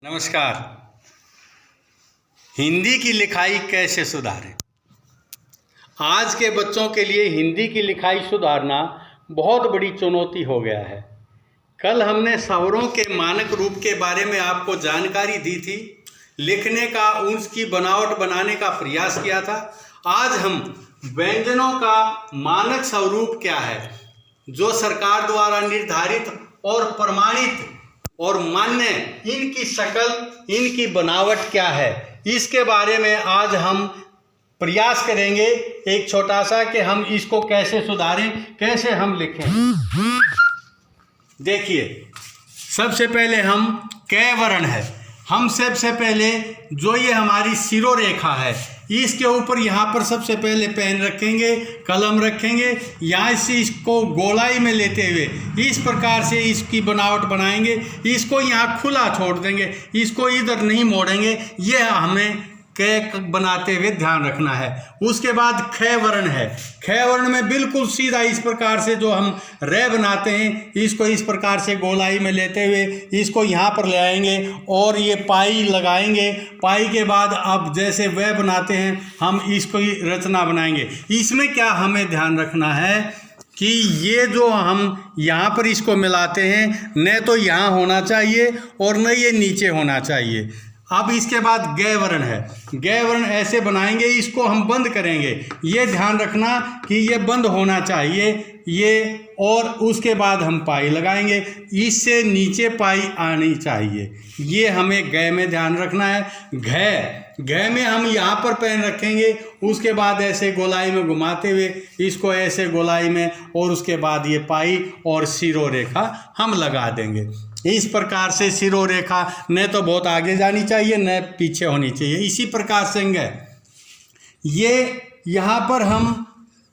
नमस्कार। हिंदी की लिखाई कैसे सुधारें? आज के बच्चों के लिए हिंदी की लिखाई सुधारना बहुत बड़ी चुनौती हो गया है। कल हमने स्वरों के मानक रूप के बारे में आपको जानकारी दी थी, लिखने का उसकी बनावट बनाने का प्रयास किया था। आज हम व्यंजनों का मानक स्वरूप क्या है, जो सरकार द्वारा निर्धारित और प्रमाणित और मान्य, इनकी शक्ल, इनकी बनावट क्या है, इसके बारे में आज हम प्रयास करेंगे एक छोटा सा कि हम इसको कैसे सुधारें, कैसे हम लिखें। देखिए, सबसे पहले हम कै वर्ण है। हम सबसे पहले जो ये हमारी शिरोरेखा है, इसके ऊपर यहाँ पर सबसे पहले पेन रखेंगे, कलम रखेंगे, यहाँ से इसको गोलाई में लेते हुए इस प्रकार से इसकी बनावट बनाएंगे। इसको यहाँ खुला छोड़ देंगे, इसको इधर नहीं मोड़ेंगे। ये हमें कै बनाते हुए ध्यान रखना है। उसके बाद ख वर्ण है। ख वर्ण में बिल्कुल सीधा इस प्रकार से जो हम रे बनाते हैं, इसको इस प्रकार से गोलाई में लेते हुए इसको यहाँ पर ले आएंगे और ये पाई लगाएंगे। पाई के बाद अब जैसे वह बनाते हैं, हम इसको रचना बनाएंगे। इसमें क्या हमें ध्यान रखना है कि ये जो हम यहाँ पर इसको मिलाते हैं, न तो यहाँ होना चाहिए और न ये नीचे होना चाहिए। अब इसके बाद गै वर्ण है। गै वर्ण ऐसे बनाएंगे, इसको हम बंद करेंगे। ये ध्यान रखना कि ये बंद होना चाहिए ये, और उसके बाद हम पाई लगाएंगे, इससे नीचे पाई आनी चाहिए। ये हमें गै में ध्यान रखना है। घै में हम यहाँ पर पेन रखेंगे, उसके बाद ऐसे गोलाई में घुमाते हुए इसको ऐसे गोलाई में, और उसके बाद ये पाई और शिरोरेखा हम लगा देंगे। इस प्रकार से शिरोरेखा न तो बहुत आगे जानी चाहिए, न पीछे होनी चाहिए। इसी प्रकार से ये यहाँ पर हम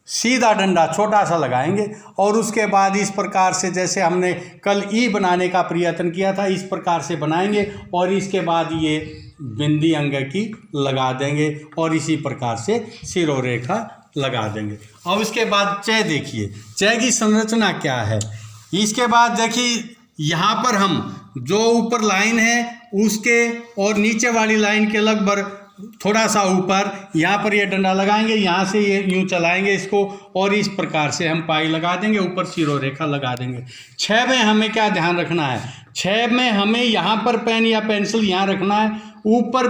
सीधा डंडा छोटा सा लगाएंगे, और उसके बाद इस प्रकार से जैसे हमने कल ई बनाने का प्रयत्न किया था, इस प्रकार से बनाएंगे, और इसके बाद ये बिंदी अंग की लगा देंगे और इसी प्रकार से शिरोरेखा लगा देंगे। और उसके बाद चय देखिए, चय की संरचना क्या है। इसके बाद देखिए, यहाँ पर हम जो ऊपर लाइन है उसके और नीचे वाली लाइन के लगभग थोड़ा सा ऊपर यहाँ पर ये डंडा लगाएंगे, यहाँ से ये यूं चलाएंगे इसको, और इस प्रकार से हम पाई लगा देंगे, ऊपर शिरोरेखा लगा देंगे। 6 में हमें क्या ध्यान रखना है? 6 में हमें यहाँ पर पेन या पेंसिल यहाँ रखना है। ऊपर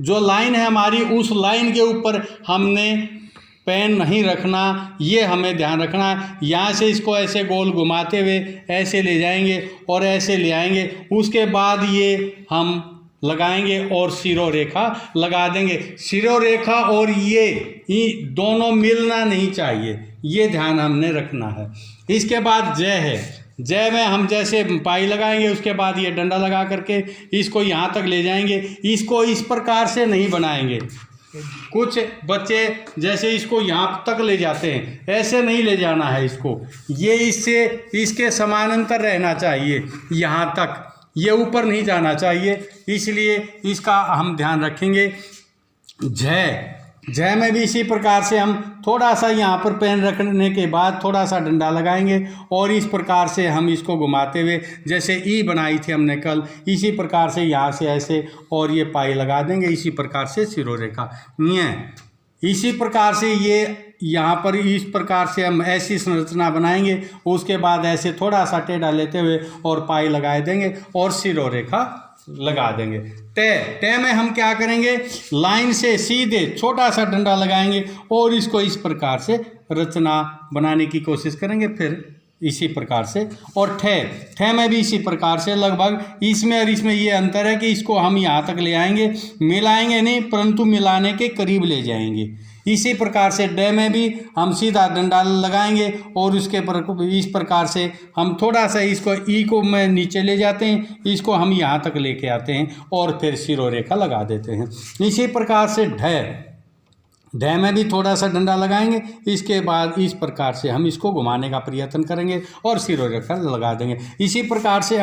जो लाइन है हमारी, उस लाइन के ऊपर हमने पेन नहीं रखना, ये हमें ध्यान रखना है। यहाँ से इसको ऐसे गोल घुमाते हुए ऐसे ले जाएंगे और ऐसे ले आएंगे। उसके बाद ये हम लगाएंगे और शिरोरेखा लगा देंगे। शिरोरेखा और ये दोनों मिलना नहीं चाहिए, ये ध्यान हमने रखना है। इसके बाद जय है। जय में हम जैसे पाई लगाएंगे, उसके बाद ये डंडा लगा करके इसको यहाँ तक ले जाएंगे। इसको इस प्रकार से नहीं बनाएंगे। कुछ बच्चे जैसे इसको यहाँ तक ले जाते हैं, ऐसे नहीं ले जाना है इसको। ये इससे इसके समानांतर रहना चाहिए, यहाँ तक, ये ऊपर नहीं जाना चाहिए। इसलिए इसका हम ध्यान रखेंगे। जय में भी इसी प्रकार से हम थोड़ा सा यहाँ पर पेन रखने के बाद थोड़ा सा डंडा लगाएंगे, और इस प्रकार से हम इसको घुमाते हुए जैसे ई बनाई थी हमने कल, इसी प्रकार से यहाँ से ऐसे और ये पाई लगा देंगे। इसी प्रकार से शिरोरेखा इसी प्रकार से ये यहाँ पर इस प्रकार से हम ऐसी संरचना बनाएंगे। उसके बाद ऐसे थोड़ा सा टेढ़ा लेते हुए और पाई लगा देंगे और शिरोरेखा लगा देंगे। तय में हम क्या करेंगे? लाइन से सीधे छोटा सा डंडा लगाएंगे और इसको इस प्रकार से रचना बनाने की कोशिश करेंगे, फिर इसी प्रकार से। और ठे में भी इसी प्रकार से लगभग। इसमें और इसमें ये अंतर है कि इसको हम यहाँ तक ले आएंगे, मिलाएंगे नहीं परंतु मिलाने के करीब ले जाएंगे। इसी प्रकार से डे में भी हम सीधा डंडा लगाएंगे और उसके इस प्रकार से हम थोड़ा सा इसको ई को में नीचे ले जाते हैं, इसको हम यहाँ तक लेके आते हैं और फिर शिरोरेखा लगा देते हैं। इसी प्रकार से ढ में भी थोड़ा सा डंडा लगाएंगे, इसके बाद इस प्रकार से हम इसको घुमाने का प्रयत्न करेंगे और शिरोरेखा लगा देंगे। इसी प्रकार से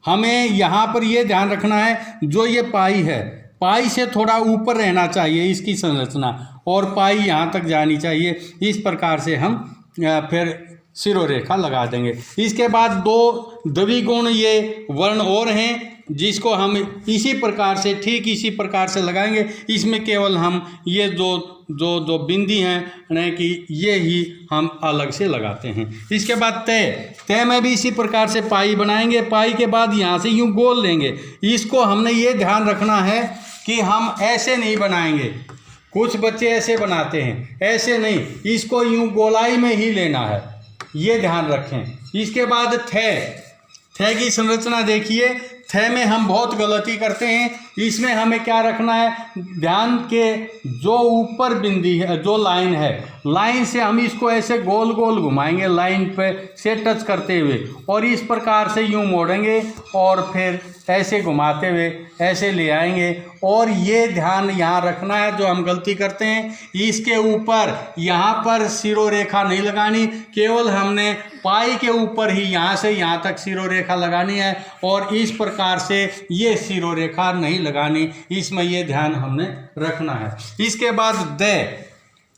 हमें यहाँ पर ये ध्यान रखना है, जो ये पाई है, पाई से थोड़ा ऊपर रहना चाहिए इसकी संरचना, और पाई यहाँ तक जानी चाहिए। इस प्रकार से हम फिर शिरोरेखा लगा देंगे। इसके बाद 2 द्विगुण ये वर्ण और हैं, जिसको हम इसी प्रकार से, ठीक इसी प्रकार से लगाएंगे। इसमें केवल हम ये जो बिंदी हैं यानी कि ये ही हम अलग से लगाते हैं। इसके बाद तय में भी इसी प्रकार से पाई बनाएंगे। पाई के बाद यहाँ से यूँ गोल लेंगे। इसको हमने ये ध्यान रखना है कि हम ऐसे नहीं बनाएंगे। कुछ बच्चे ऐसे बनाते हैं, ऐसे नहीं, इसको यूँ गोलाई में ही लेना है, ये ध्यान रखें। इसके बाद थे की संरचना देखिए। थे में हम बहुत गलती करते हैं। इसमें हमें क्या रखना है, ध्यान के जो ऊपर बिंदी है, जो लाइन है, लाइन से हम इसको ऐसे गोल गोल घुमाएंगे, लाइन पे से टच करते हुए, और इस प्रकार से यूँ मोड़ेंगे और फिर ऐसे घुमाते हुए ऐसे ले आएंगे। और ये ध्यान यहाँ रखना है, जो हम गलती करते हैं, इसके ऊपर यहाँ पर सिरोरेखा नहीं लगानी, केवल हमने पाई के ऊपर ही यहाँ से यहाँ तक सिरोरेखा लगानी है, और इस प्रकार से ये सिरोरेखा नहीं लगानी। इसमें ये ध्यान हमने रखना है। इसके बाद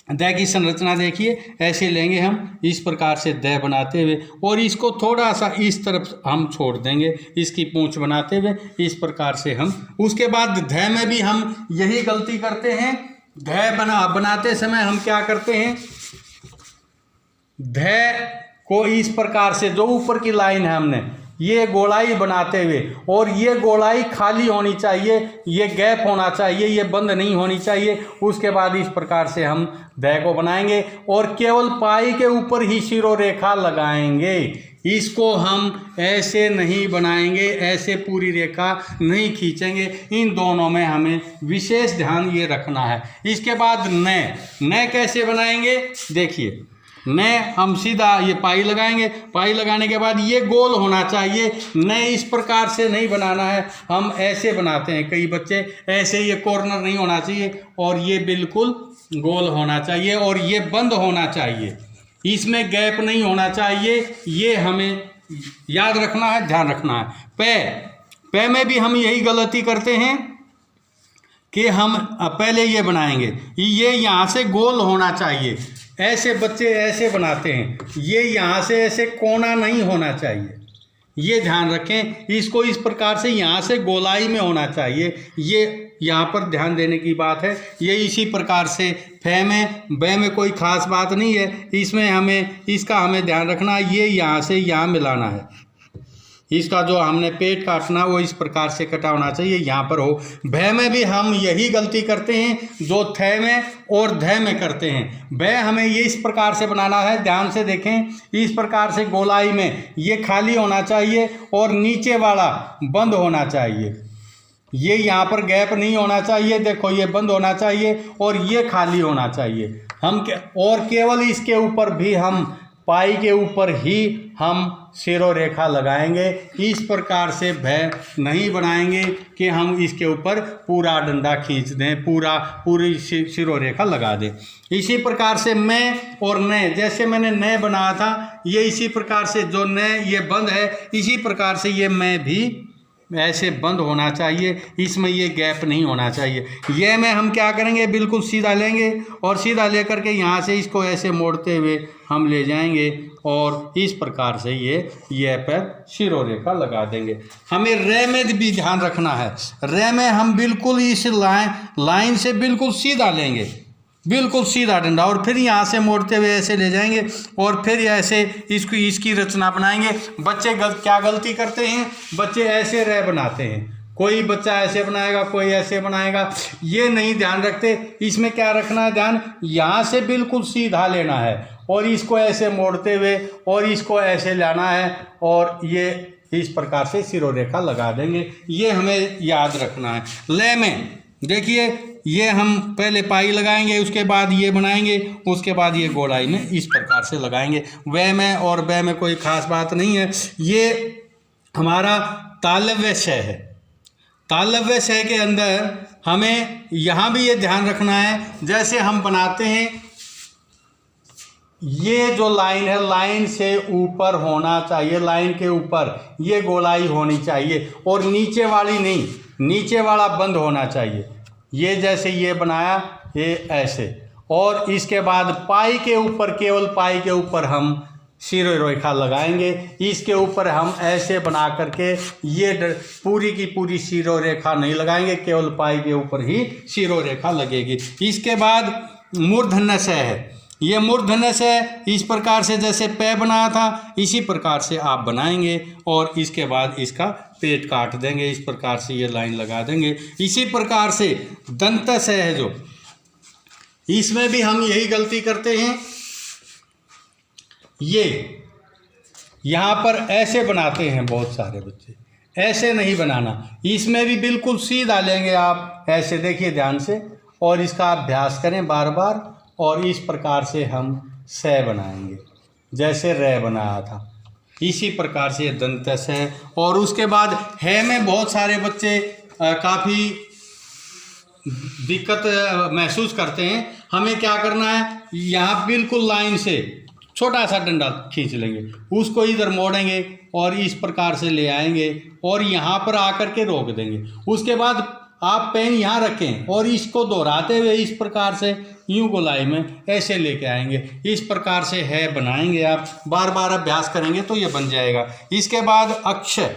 दय की संरचना देखिए। ऐसे लेंगे हम इस प्रकार से दय बनाते हुए, और इसको थोड़ा सा इस तरफ हम छोड़ देंगे, इसकी पूंछ बनाते हुए इस प्रकार से हम। उसके बाद धय में भी हम यही गलती करते हैं। धय बनाते समय हम क्या करते हैं, धय को इस प्रकार से, जो ऊपर की लाइन है हमने ये गोलाई बनाते हुए, और ये गोलाई खाली होनी चाहिए, ये गैप होना चाहिए, ये बंद नहीं होनी चाहिए। उसके बाद इस प्रकार से हम दय को बनाएंगे, और केवल पाई के ऊपर ही सिरोरेखा लगाएंगे। इसको हम ऐसे नहीं बनाएंगे, ऐसे पूरी रेखा नहीं खींचेंगे। इन दोनों में हमें विशेष ध्यान ये रखना है। इसके बाद नय कैसे बनाएंगे देखिए। नय हम सीधा ये पाई लगाएंगे। पाई लगाने के बाद ये गोल होना चाहिए। नय इस प्रकार से नहीं बनाना है, हम ऐसे बनाते हैं। कई बच्चे ऐसे, ये कॉर्नर नहीं होना चाहिए, और ये बिल्कुल गोल होना चाहिए, और ये बंद होना चाहिए, इसमें गैप नहीं होना चाहिए। ये हमें याद रखना है, ध्यान रखना है। पे में भी हम यही गलती करते हैं कि हम पहले ये बनाएंगे, ये यहाँ से गोल होना चाहिए। ऐसे बच्चे ऐसे बनाते हैं, ये यहाँ से ऐसे कोना नहीं होना चाहिए, ये ध्यान रखें। इसको इस प्रकार से यहाँ से गोलाई में होना चाहिए, ये यहाँ पर ध्यान देने की बात है। ये इसी प्रकार से फे में बे में कोई ख़ास बात नहीं है, इसमें हमें इसका हमें ध्यान रखना है। ये यहाँ से यहाँ मिलाना है, इसका जो हमने पेट काटना वो इस प्रकार से कटा होना चाहिए, यहाँ पर हो। भय में भी हम यही गलती करते हैं जो थे में और धय में करते हैं। भय हमें ये इस प्रकार से बनाना है, ध्यान से देखें। इस प्रकार से गोलाई में ये खाली होना चाहिए और नीचे वाला बंद होना चाहिए। ये यहाँ पर गैप नहीं होना चाहिए, देखो ये बंद होना चाहिए और ये खाली होना चाहिए। और केवल इसके ऊपर भी हम पाई के ऊपर ही हम सिरोरेखा लगाएंगे। इस प्रकार से भय नहीं बनाएंगे कि हम इसके ऊपर पूरा डंडा खींच दें, पूरी सिरोरेखा लगा दें। इसी प्रकार से मैं और नय, जैसे मैंने नय बनाया था, ये इसी प्रकार से जो नय ये बंद है, इसी प्रकार से ये मैं भी ऐसे बंद होना चाहिए, इसमें ये गैप नहीं होना चाहिए। ये में हम क्या करेंगे, बिल्कुल सीधा लेंगे और सीधा लेकर के यहाँ से इसको ऐसे मोड़ते हुए हम ले जाएंगे और इस प्रकार से ये पर सिरोरेखा लगा देंगे। हमें रे में भी ध्यान रखना है। रे में हम बिल्कुल इस लाइन से बिल्कुल सीधा लेंगे, बिल्कुल सीधा डंडा, और फिर यहाँ से मोड़ते हुए ऐसे ले जाएंगे और फिर ऐसे इसकी रचना बनाएंगे। बच्चे क्या गलती करते हैं, बच्चे ऐसे रे बनाते हैं। कोई बच्चा ऐसे बनाएगा, कोई ऐसे बनाएगा, ये नहीं ध्यान रखते। इसमें क्या रखना है ध्यान, यहाँ से बिल्कुल सीधा लेना है और इसको ऐसे मोड़ते हुए और इसको ऐसे लाना है और ये इस प्रकार से सिरोरेखा लगा देंगे। ये हमें याद रखना है। लय में देखिए, ये हम पहले पाई लगाएंगे, उसके बाद ये बनाएंगे, उसके बाद ये गोलाई में इस प्रकार से लगाएंगे। वह में और बै में कोई ख़ास बात नहीं है। ये हमारा तालव्य शय है। तालव्य शय के अंदर हमें यहाँ भी ये ध्यान रखना है, जैसे हम बनाते हैं, ये जो लाइन है लाइन से ऊपर होना चाहिए, लाइन के ऊपर ये गोलाई होनी चाहिए और नीचे वाली नहीं, नीचे वाला बंद होना चाहिए। ये जैसे ये बनाया, ये ऐसे, और इसके बाद पाई के ऊपर, केवल पाई के ऊपर हम शिरोरेखा लगाएंगे। इसके ऊपर हम ऐसे बना करके ये पूरी की पूरी शिरोरेखा नहीं लगाएंगे, केवल पाई के ऊपर ही शिरोरेखा लगेगी। इसके बाद मूर्धन्य स है, ये मूर्धन्य स है। इस प्रकार से जैसे पै बनाया था इसी प्रकार से आप बनाएंगे और इसके बाद इसका पेट काट देंगे, इस प्रकार से ये लाइन लगा देंगे। इसी प्रकार से दंत स है जो, इसमें भी हम यही गलती करते हैं। ये यहाँ पर ऐसे बनाते हैं बहुत सारे बच्चे, ऐसे नहीं बनाना, इसमें भी बिल्कुल सीधा लेंगे आप, ऐसे देखिए ध्यान से, और इसका अभ्यास करें बार बार। और इस प्रकार से हम स बनाएंगे जैसे रे बनाया था, इसी प्रकार से दंत स है। और उसके बाद है में बहुत सारे बच्चे काफ़ी दिक्कत महसूस करते हैं। हमें क्या करना है, यहाँ बिल्कुल लाइन से छोटा सा डंडा खींच लेंगे, उसको इधर मोड़ेंगे और इस प्रकार से ले आएंगे और यहाँ पर आकर के रोक देंगे। उसके बाद आप पेन यहाँ रखें और इसको दोहराते हुए इस प्रकार से यूं गोलाई में ऐसे लेके आएंगे। इस प्रकार से है बनाएंगे, आप बार बार अभ्यास करेंगे तो ये बन जाएगा। इसके बाद अक्षर,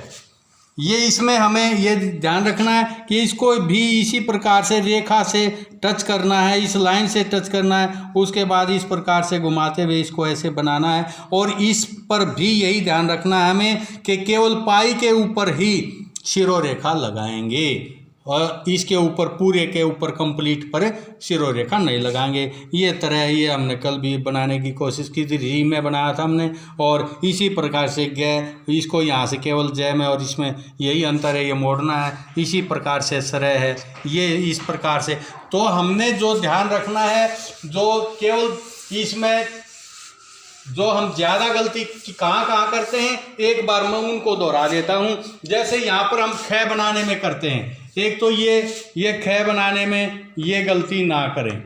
ये इसमें हमें ये ध्यान रखना है कि इसको भी इसी प्रकार से रेखा से टच करना है, इस लाइन से टच करना है। उसके बाद इस प्रकार से घुमाते हुए इसको ऐसे बनाना है। और इस पर भी यही ध्यान रखना है हमें कि केवल पाई के ऊपर ही शिरोरेखा लगाएंगे और इसके ऊपर पूरे के ऊपर कंप्लीट पर शिरोरेखा नहीं लगाएंगे। ये तरह ये हमने कल भी बनाने की कोशिश की थी, री में बनाया था हमने। और इसी प्रकार से ग, इसको यहाँ से केवल जय में, और इसमें यही अंतर है, ये मोड़ना है। इसी प्रकार से सरह है, ये इस प्रकार से। तो हमने जो ध्यान रखना है, जो केवल इसमें जो हम ज़्यादा गलती कहाँ करते हैं, एक बार मैं उनको दोहरा देता हूँ। जैसे यहाँ पर हम ख बनाने में करते हैं, एक तो ये ख बनाने में ये गलती ना करें,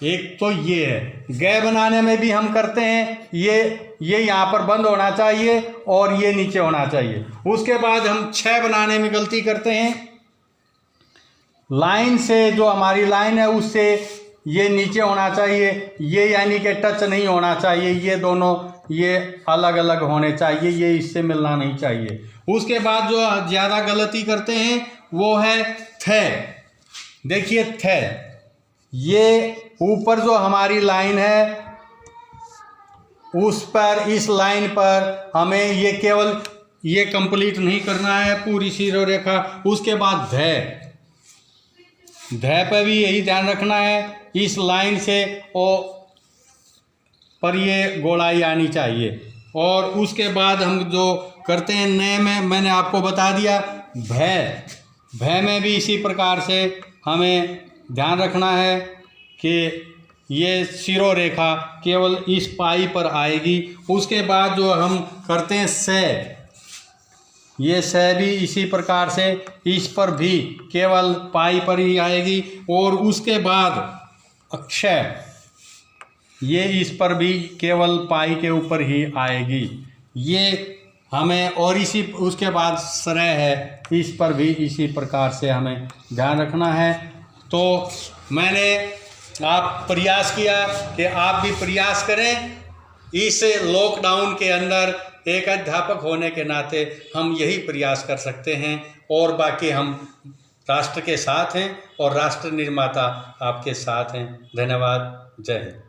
एक तो ये है। ग बनाने में भी हम करते हैं, ये यहाँ पर बंद होना चाहिए और ये नीचे होना चाहिए। उसके बाद हम छ बनाने में गलती करते हैं, लाइन से जो हमारी लाइन है उससे ये नीचे होना चाहिए, ये यानी कि टच नहीं होना चाहिए, ये दोनों ये अलग अलग होने चाहिए, ये इससे मिलना नहीं चाहिए। उसके बाद जो ज़्यादा गलती करते हैं वो है थ। देखिए थ, ये ऊपर जो हमारी लाइन है उस पर, इस लाइन पर हमें ये केवल ये कंप्लीट नहीं करना है पूरी शिरोरेखा। उसके बाद ध पर भी यही ध्यान रखना है, इस लाइन से पर ये गोलाई आनी चाहिए। और उसके बाद हम जो करते हैं न में, मैंने आपको बता दिया। भय में भी इसी प्रकार से हमें ध्यान रखना है कि ये शिरोरेखा केवल इस पाई पर आएगी। उसके बाद जो हम करते हैं स, ये स भी इसी प्रकार से इस पर भी केवल पाई पर ही आएगी। और उसके बाद अक्षय, ये इस पर भी केवल पाई के ऊपर ही आएगी, ये हमें। और इसी उसके बाद सरह है, इस पर भी इसी प्रकार से हमें ध्यान रखना है। तो मैंने आप प्रयास किया कि आप भी प्रयास करें। इस लॉकडाउन के अंदर एक अध्यापक होने के नाते हम यही प्रयास कर सकते हैं, और बाकी हम राष्ट्र के साथ हैं और राष्ट्र निर्माता आपके साथ हैं। धन्यवाद। जय हिंद।